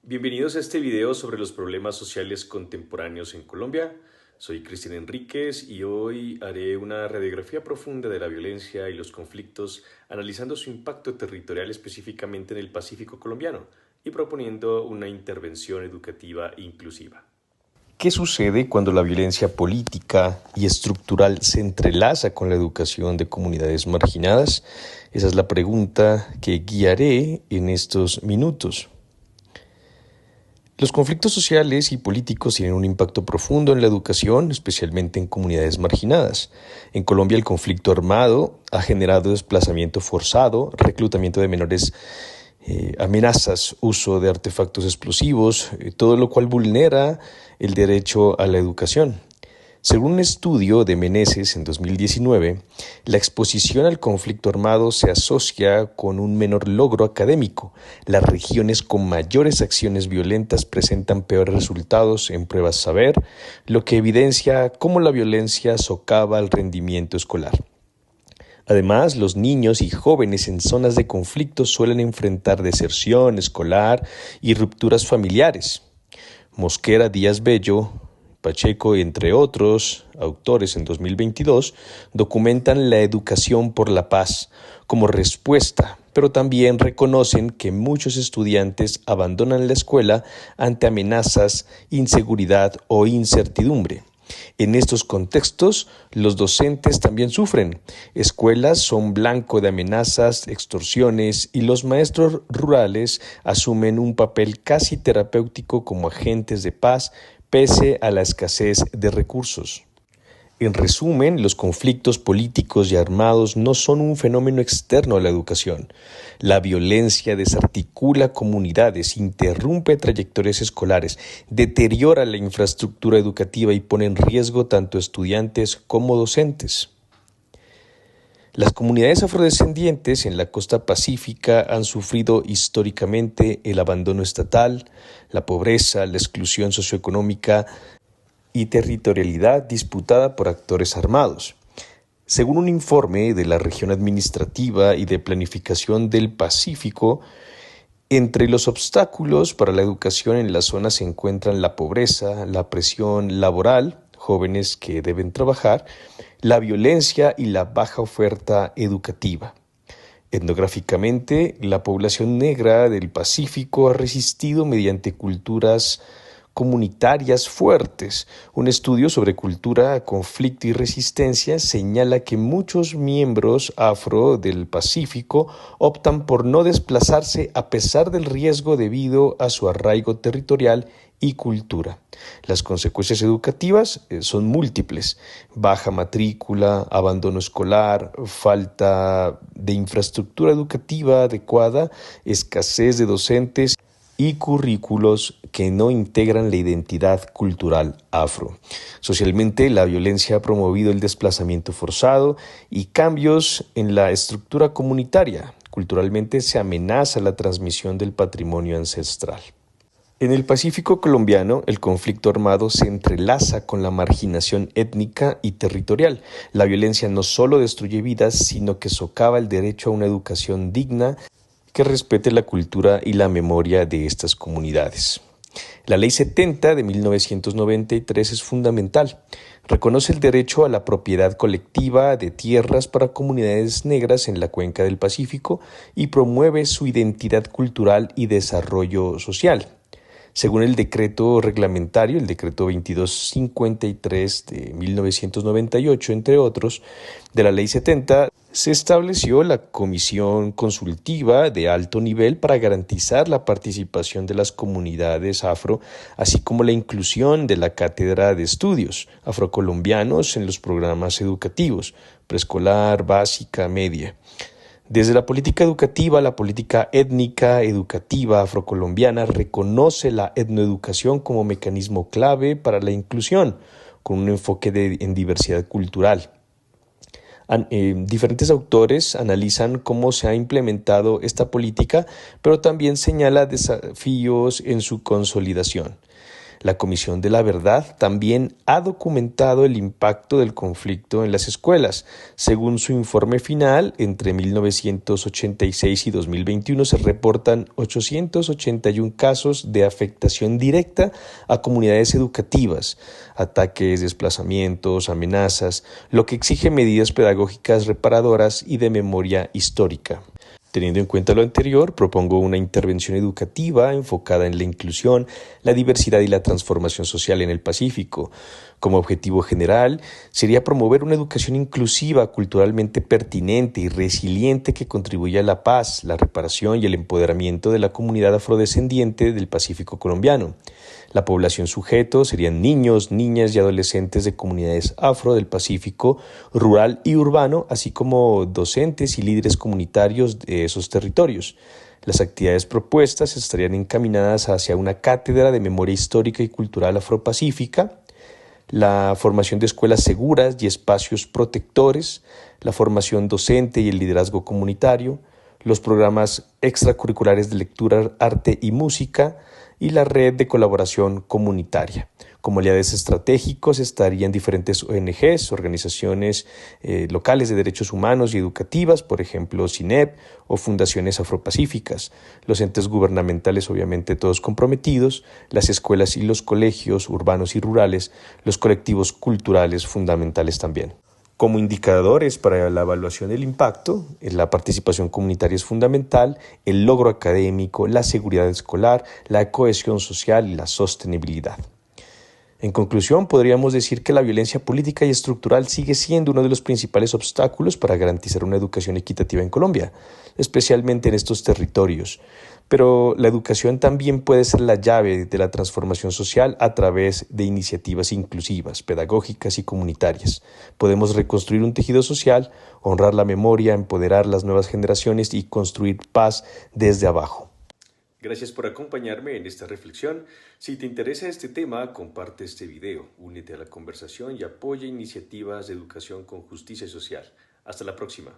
Bienvenidos a este video sobre los problemas sociales contemporáneos en Colombia. Soy Cristian Enríquez y hoy haré una radiografía profunda de la violencia y los conflictos, analizando su impacto territorial específicamente en el Pacífico colombiano y proponiendo una intervención educativa inclusiva. ¿Qué sucede cuando la violencia política y estructural se entrelaza con la educación de comunidades marginadas? Esa es la pregunta que guiaré en estos minutos. Los conflictos sociales y políticos tienen un impacto profundo en la educación, especialmente en comunidades marginadas. En Colombia, el conflicto armado ha generado desplazamiento forzado, reclutamiento de menores, amenazas, uso de artefactos explosivos, todo lo cual vulnera el derecho a la educación. Según un estudio de Meneses en 2019, la exposición al conflicto armado se asocia con un menor logro académico. Las regiones con mayores acciones violentas presentan peores resultados en pruebas saber, lo que evidencia cómo la violencia socava el rendimiento escolar. Además, los niños y jóvenes en zonas de conflicto suelen enfrentar deserción escolar y rupturas familiares. Mosquera, Díaz Bello, Pacheco, entre otros autores en 2022, documentan la educación por la paz como respuesta, pero también reconocen que muchos estudiantes abandonan la escuela ante amenazas, inseguridad o incertidumbre. En estos contextos, los docentes también sufren. Escuelas son blanco de amenazas, extorsiones y los maestros rurales asumen un papel casi terapéutico como agentes de paz pese a la escasez de recursos. En resumen, los conflictos políticos y armados no son un fenómeno externo a la educación. La violencia desarticula comunidades, interrumpe trayectorias escolares, deteriora la infraestructura educativa y pone en riesgo tanto estudiantes como docentes. Las comunidades afrodescendientes en la costa pacífica han sufrido históricamente el abandono estatal, la pobreza, la exclusión socioeconómica y territorialidad disputada por actores armados. Según un informe de la Región Administrativa y de Planificación del Pacífico, entre los obstáculos para la educación en la zona se encuentran la pobreza, la presión laboral, jóvenes que deben trabajar, la violencia y la baja oferta educativa. Etnográficamente, la población negra del Pacífico ha resistido mediante culturas comunitarias fuertes. Un estudio sobre cultura, conflicto y resistencia señala que muchos miembros afro del Pacífico optan por no desplazarse a pesar del riesgo debido a su arraigo territorial y cultura. Las consecuencias educativas son múltiples: baja matrícula, abandono escolar, falta de infraestructura educativa adecuada, escasez de docentes y currículos que no integran la identidad cultural afro. Socialmente, la violencia ha promovido el desplazamiento forzado y cambios en la estructura comunitaria. Culturalmente, se amenaza la transmisión del patrimonio ancestral. En el Pacífico colombiano, el conflicto armado se entrelaza con la marginación étnica y territorial. La violencia no solo destruye vidas, sino que socava el derecho a una educación digna que respete la cultura y la memoria de estas comunidades. La Ley 70 de 1993 es fundamental. Reconoce el derecho a la propiedad colectiva de tierras para comunidades negras en la cuenca del Pacífico y promueve su identidad cultural y desarrollo social. Según el decreto reglamentario, el decreto 2253 de 1998, entre otros, de la Ley 70, se estableció la Comisión Consultiva de Alto Nivel para garantizar la participación de las comunidades afro, así como la inclusión de la Cátedra de Estudios Afrocolombianos en los programas educativos, preescolar, básica, media. Desde la política educativa, la política étnica educativa afrocolombiana reconoce la etnoeducación como mecanismo clave para la inclusión, con un enfoque en diversidad cultural. Diferentes autores analizan cómo se ha implementado esta política, pero también señala desafíos en su consolidación. La Comisión de la Verdad también ha documentado el impacto del conflicto en las escuelas. Según su informe final, entre 1986 y 2021 se reportan 881 casos de afectación directa a comunidades educativas, ataques, desplazamientos, amenazas, lo que exige medidas pedagógicas reparadoras y de memoria histórica. Teniendo en cuenta lo anterior, propongo una intervención educativa enfocada en la inclusión, la diversidad y la transformación social en el Pacífico. Como objetivo general, sería promover una educación inclusiva, culturalmente pertinente y resiliente que contribuya a la paz, la reparación y el empoderamiento de la comunidad afrodescendiente del Pacífico colombiano. La población sujeto serían niños, niñas y adolescentes de comunidades afro del Pacífico, rural y urbano, así como docentes y líderes comunitarios de esos territorios. Las actividades propuestas estarían encaminadas hacia una cátedra de memoria histórica y cultural afropacífica, la formación de escuelas seguras y espacios protectores, la formación docente y el liderazgo comunitario, los programas extracurriculares de lectura, arte y música y la red de colaboración comunitaria. Como aliados estratégicos estarían diferentes ONGs, organizaciones locales de derechos humanos y educativas, por ejemplo, CINEP o fundaciones afropacíficas, los entes gubernamentales obviamente todos comprometidos, las escuelas y los colegios urbanos y rurales, los colectivos culturales fundamentales también. Como indicadores para la evaluación del impacto, la participación comunitaria es fundamental, el logro académico, la seguridad escolar, la cohesión social y la sostenibilidad. En conclusión, podríamos decir que la violencia política y estructural sigue siendo uno de los principales obstáculos para garantizar una educación equitativa en Colombia, especialmente en estos territorios. Pero la educación también puede ser la llave de la transformación social a través de iniciativas inclusivas, pedagógicas y comunitarias. Podemos reconstruir un tejido social, honrar la memoria, empoderar las nuevas generaciones y construir paz desde abajo. Gracias por acompañarme en esta reflexión. Si te interesa este tema, comparte este video, únete a la conversación y apoya iniciativas de educación con justicia social. Hasta la próxima.